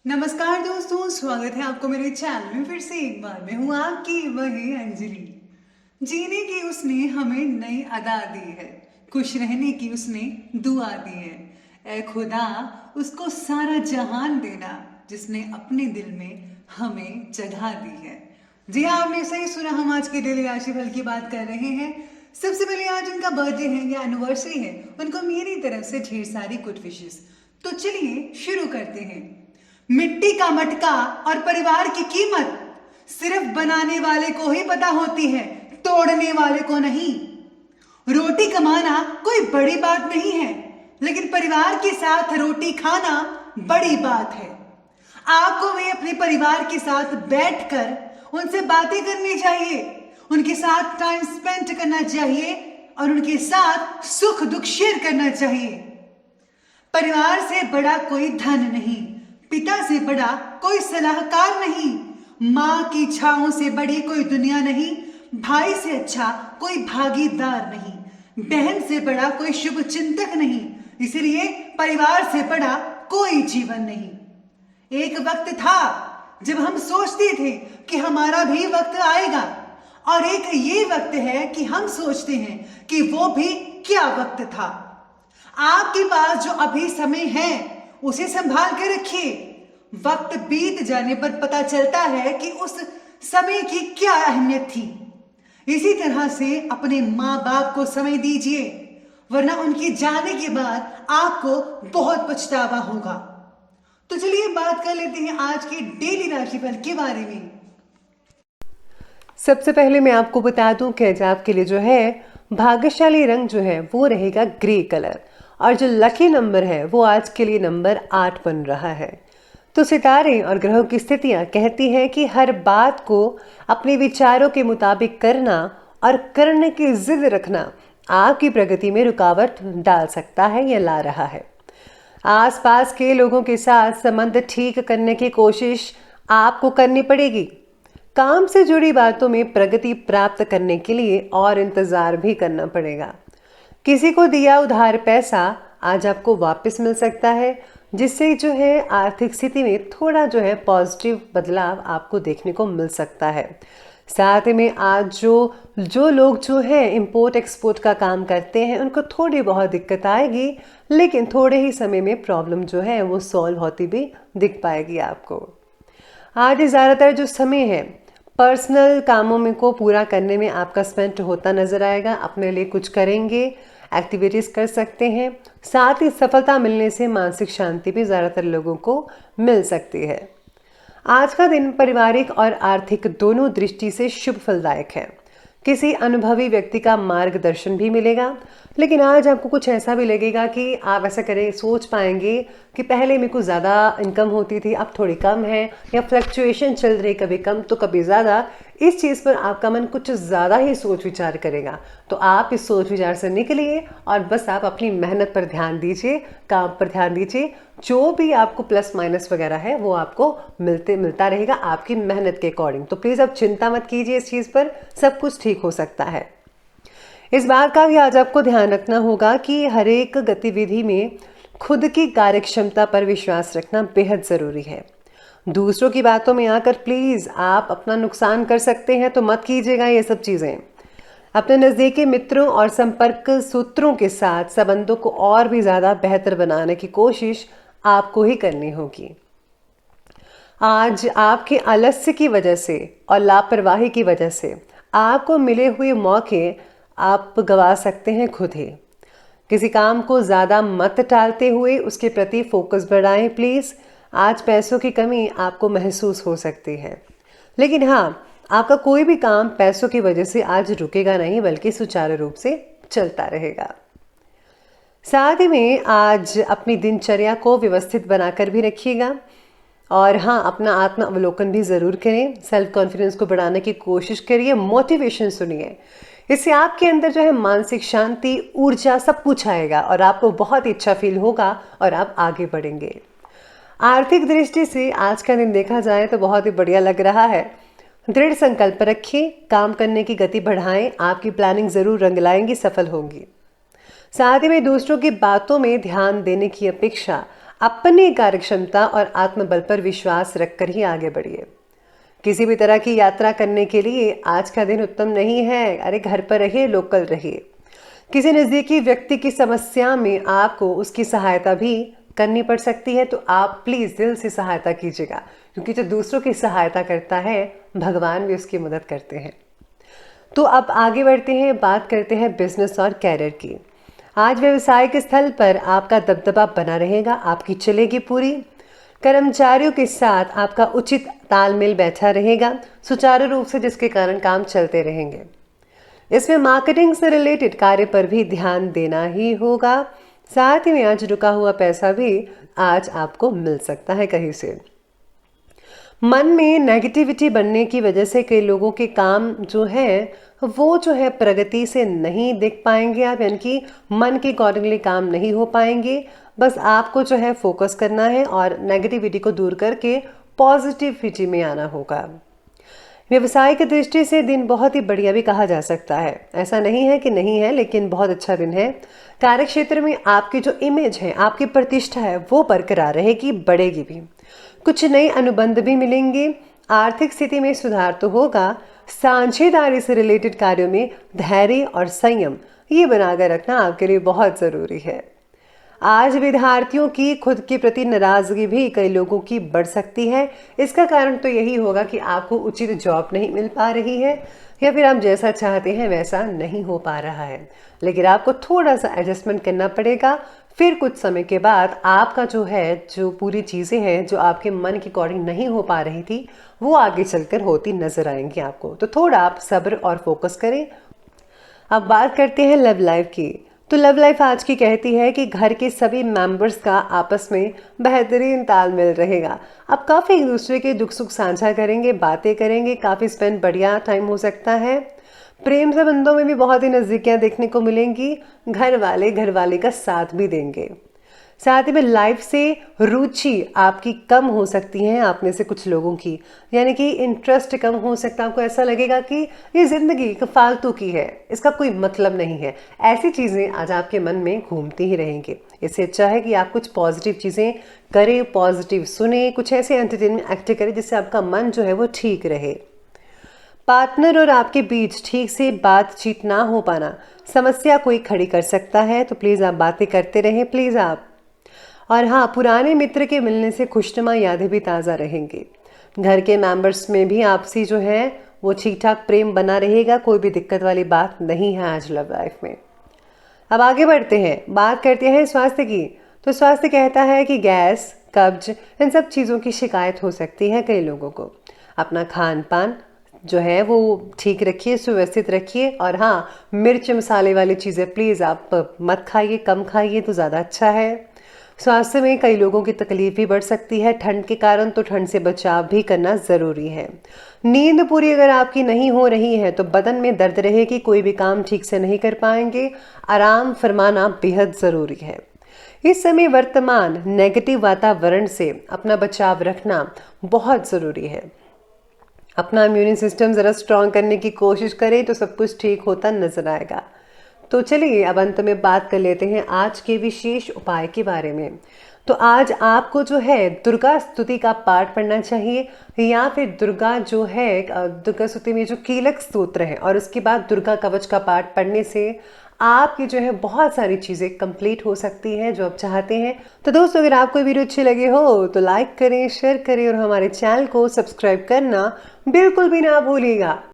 नमस्कार दोस्तों, स्वागत है आपको मेरे चैनल में फिर से एक बार। मैं हूँ आपकी वही अंजलि। जीने की उसने हमें नई अदा दी है, खुश रहने की उसने दुआ दी है। ऐ खुदा उसको सारा जहान देना, जिसने अपने दिल में हमें जगह दी है। जी हाँ, आपने सही सुना, हम आज के डेली राशिफल की बात कर रहे हैं। सबसे पहले आज उनका बर्थडे है या एनिवर्सरी है, उनको मेरी तरफ से ढेर सारी गुड विशेस। तो चलिए शुरू करते हैं। मिट्टी का मटका और परिवार की कीमत सिर्फ बनाने वाले को ही पता होती है, तोड़ने वाले को नहीं। रोटी कमाना कोई बड़ी बात नहीं है, लेकिन परिवार के साथ रोटी खाना बड़ी बात है। आपको भी अपने परिवार के साथ बैठकर उनसे बातें करनी चाहिए, उनके साथ टाइम स्पेंड करना चाहिए और उनके साथ सुख दुख शेयर करना चाहिए। परिवार से बड़ा कोई धन नहीं, पिता से बड़ा कोई सलाहकार नहीं, माँ की छाओं से बड़ी कोई दुनिया नहीं, भाई से अच्छा कोई भागीदार नहीं, बहन से बड़ा कोई शुभ चिंतक नहीं। इसलिए परिवार से बड़ा कोई जीवन नहीं। एक वक्त था जब हम सोचते थे कि हमारा भी वक्त आएगा, और एक ये वक्त है कि हम सोचते हैं कि वो भी क्या वक्त था। आपके पास जो अभी समय है उसे संभाल कर रखिए। वक्त बीत जाने पर पता चलता है कि उस समय की क्या अहमियत थी। इसी तरह से अपने माँ बाप को समय दीजिए, वरना उनके जाने के बाद आपको बहुत पछतावा होगा। तो चलिए बात कर लेते हैं आज के डेली राशिफल के बारे में। सबसे पहले मैं आपको बता दूं कि आज आपके लिए जो है भाग्यशाली रंग जो है वो रहेगा ग्रे कलर, और जो लकी नंबर है वो आज के लिए नंबर 8 बन रहा है। तो सितारे और ग्रहों की स्थितियां कहती हैं कि हर बात को अपने विचारों के मुताबिक करना और करने की जिद रखना आपकी प्रगति में रुकावट डाल सकता है या ला रहा है। आसपास के लोगों के साथ संबंध ठीक करने की कोशिश आपको करनी पड़ेगी। काम से जुड़ी बातों में प्रगति प्राप्त करने के लिए और इंतजार भी करना पड़ेगा। किसी को दिया उधार पैसा आज आपको वापस मिल सकता है, जिससे जो है आर्थिक स्थिति में थोड़ा जो है पॉजिटिव बदलाव आपको देखने को मिल सकता है। साथ में आज जो लोग जो है इंपोर्ट एक्सपोर्ट का काम करते हैं उनको थोड़ी बहुत दिक्कत आएगी, लेकिन थोड़े ही समय में प्रॉब्लम जो है वो सॉल्व होती भी दिख पाएगी आपको। आज ज़्यादातर जो समय है पर्सनल कामों में को पूरा करने में आपका स्पेंड होता नजर आएगा। अपने लिए कुछ करेंगे, एक्टिविटीज़ कर सकते हैं। साथ ही सफलता मिलने से मानसिक शांति भी ज़्यादातर लोगों को मिल सकती है। आज का दिन पारिवारिक और आर्थिक दोनों दृष्टि से शुभ फलदायक है। किसी अनुभवी व्यक्ति का मार्गदर्शन भी मिलेगा, लेकिन आज आपको कुछ ऐसा भी लगेगा कि आप ऐसा करें, सोच पाएंगे कि पहले मेरे को ज़्यादा इनकम होती थी, अब थोड़ी कम है, या फ्लक्चुएशन चल रही, कभी कम तो कभी ज़्यादा। इस चीज़ पर आपका मन कुछ ज़्यादा ही सोच विचार करेगा। तो आप इस सोच विचार से निकलिए और बस आप अपनी मेहनत पर ध्यान दीजिए, काम पर ध्यान दीजिए। जो भी आपको प्लस माइनस वगैरह है वो आपको मिलता रहेगा आपकी मेहनत के अकॉर्डिंग। तो प्लीज़ आप चिंता मत कीजिए इस चीज़ पर, सब कुछ ठीक हो सकता है। इस बात का भी आज आपको ध्यान रखना होगा कि हर एक गतिविधि में खुद की कार्यक्षमता पर विश्वास रखना बेहद ज़रूरी है। दूसरों की बातों में आकर प्लीज़ आप अपना नुकसान कर सकते हैं, तो मत कीजिएगा ये सब चीज़ें। अपने नज़दीकी मित्रों और संपर्क सूत्रों के साथ संबंधों को और भी ज़्यादा बेहतर बनाने की कोशिश आपको ही करनी होगी। आज आपके आलस्य की वजह से और लापरवाही की वजह से आपको मिले हुए मौके आप गवा सकते हैं खुद ही। किसी काम को ज़्यादा मत टालते हुए उसके प्रति फोकस बढ़ाएं प्लीज़। आज पैसों की कमी आपको महसूस हो सकती है, लेकिन हाँ, आपका कोई भी काम पैसों की वजह से आज रुकेगा नहीं, बल्कि सुचारू रूप से चलता रहेगा। साथ ही में आज अपनी दिनचर्या को व्यवस्थित बनाकर भी रखिएगा, और हाँ, अपना आत्म अवलोकन भी ज़रूर करें। सेल्फ कॉन्फिडेंस को बढ़ाने की कोशिश करिए, मोटिवेशन सुनिए। इससे आपके अंदर जो है मानसिक शांति, ऊर्जा सब कुछ आएगा और आपको बहुत ही अच्छा फील होगा और आप आगे बढ़ेंगे। आर्थिक दृष्टि से आज का दिन देखा जाए तो बहुत ही बढ़िया लग रहा है। दृढ़ संकल्प रखिए, काम करने की गति बढ़ाएं, आपकी प्लानिंग ज़रूर रंग लाएंगी, सफल होंगी। साथ ही में दूसरों की बातों में ध्यान देने की अपेक्षा अपनी कार्यक्षमता और आत्मबल पर विश्वास रखकर ही आगे बढ़िए। किसी भी तरह की यात्रा करने के लिए आज का दिन उत्तम नहीं है। अरे घर पर रहिए, लोकल रहिए। किसी नज़दीकी व्यक्ति की समस्या में आपको उसकी सहायता भी करनी पड़ सकती है, तो आप प्लीज़ दिल से सहायता कीजिएगा, क्योंकि जो दूसरों की सहायता करता है भगवान भी उसकी मदद करते हैं। तो अब आगे बढ़ते हैं, बात करते हैं बिजनेस और कैरियर की। आज व्यवसायिक स्थल पर आपका दबदबा बना रहेगा, आपकी चलेगी पूरी। कर्मचारियों के साथ आपका उचित तालमेल बैठा रहेगा सुचारू रूप से, जिसके कारण काम चलते रहेंगे। इसमें मार्केटिंग से रिलेटेड कार्य पर भी ध्यान देना ही होगा। साथ ही में आज रुका हुआ पैसा भी आज आपको मिल सकता है कहीं से। मन में नेगेटिविटी बनने की वजह से कई लोगों के काम जो है वो जो है प्रगति से नहीं देख पाएंगे आप, यानी कि मन के अकॉर्डिंगली काम नहीं हो पाएंगे। बस आपको जो है फोकस करना है और नेगेटिविटी को दूर करके पॉजिटिविटी में आना होगा। व्यवसाय की दृष्टि से दिन बहुत ही बढ़िया भी कहा जा सकता है, ऐसा नहीं है कि नहीं है, लेकिन बहुत अच्छा दिन है। कार्यक्षेत्र में आपकी जो इमेज है, आपकी प्रतिष्ठा है, वो बरकरार रहेगी, बढ़ेगी भी। कुछ नए अनुबंध भी मिलेंगे। आर्थिक स्थिति में सुधार तो होगा। साझेदारी से रिलेटेड कार्यों में धैर्य और संयम ये बनाकर रखना आपके लिए बहुत ज़रूरी है। आज विद्यार्थियों की खुद के प्रति नाराजगी भी कई लोगों की बढ़ सकती है। इसका कारण तो यही होगा कि आपको उचित जॉब नहीं मिल पा रही है, या फिर आप जैसा चाहते हैं वैसा नहीं हो पा रहा है। लेकिन आपको थोड़ा सा एडजस्टमेंट करना पड़ेगा। फिर कुछ समय के बाद आपका जो पूरी चीज़ें हैं जो आपके मन के अकॉर्डिंग नहीं हो पा रही थी, वो आगे चलकर होती नजर आएंगी आपको। तो थोड़ा आप सब्र और फोकस करें। अब बात करते हैं लव लाइफ की। तो लव लाइफ आज की कहती है कि घर के सभी मेंबर्स का आपस में बेहतरीन तालमेल रहेगा। आप काफ़ी एक दूसरे के दुख सुख साझा करेंगे, बातें करेंगे, काफ़ी स्पेंड बढ़िया टाइम हो सकता है। प्रेम संबंधों में भी बहुत ही नज़दीकियाँ देखने को मिलेंगी। घर वाले का साथ भी देंगे। साथ ही में लाइफ से रुचि आपकी कम हो सकती है, आप में से कुछ लोगों की, यानी कि इंटरेस्ट कम हो सकता है। आपको ऐसा लगेगा कि ये ज़िंदगी फालतू की है, इसका कोई मतलब नहीं है। ऐसी चीज़ें आज आपके मन में घूमती ही रहेंगी। इससे अच्छा है कि आप कुछ पॉजिटिव चीज़ें करें, पॉजिटिव सुने, कुछ ऐसे एंटरटेनमेंट एक्ट करें जिससे आपका मन जो है वो ठीक रहे। पार्टनर और आपके बीच ठीक से बातचीत ना हो पाना समस्या कोई खड़ी कर सकता है, तो प्लीज़ आप बातें करते रहें, प्लीज़ आप। और हाँ, पुराने मित्र के मिलने से खुशनुमा यादें भी ताज़ा रहेंगी। घर के मेंबर्स में भी आपसी जो है वो ठीक ठाक प्रेम बना रहेगा। कोई भी दिक्कत वाली बात नहीं है आज लव लाइफ में। अब आगे बढ़ते हैं, बात करते हैं स्वास्थ्य की। तो स्वास्थ्य कहता है कि गैस, कब्ज, इन सब चीज़ों की शिकायत हो सकती है कई लोगों को। अपना खान पान जो है वो ठीक रखिए, सुव्यवस्थित रखिए। और हाँ, मिर्च मसाले वाली चीज़ें प्लीज़ आप मत खाइए, कम खाइए तो ज़्यादा अच्छा है। स्वास्थ्य में कई लोगों की तकलीफ भी बढ़ सकती है ठंड के कारण, तो ठंड से बचाव भी करना ज़रूरी है। नींद पूरी अगर आपकी नहीं हो रही है तो बदन में दर्द रहेगी, कोई भी काम ठीक से नहीं कर पाएंगे। आराम फरमाना बेहद ज़रूरी है। इस समय वर्तमान नेगेटिव वातावरण से अपना बचाव रखना बहुत ज़रूरी है। अपना इम्यून सिस्टम ज़रा स्ट्रॉन्ग करने की कोशिश करें तो सब कुछ ठीक होता नजर आएगा। तो चलिए अब अंत में बात कर लेते हैं आज के विशेष उपाय के बारे में। तो आज आपको जो है दुर्गा स्तुति का पाठ पढ़ना चाहिए, या फिर दुर्गा जो है दुर्गा स्तुति में जो कीलक स्तोत्र है और उसके बाद दुर्गा कवच का पाठ पढ़ने से आपकी जो है बहुत सारी चीज़ें कंप्लीट हो सकती हैं जो आप चाहते हैं। तो दोस्तों, अगर आपको वीडियो अच्छी लगी हो तो लाइक करें, शेयर करें और हमारे चैनल को सब्सक्राइब करना बिल्कुल भी ना भूलिएगा।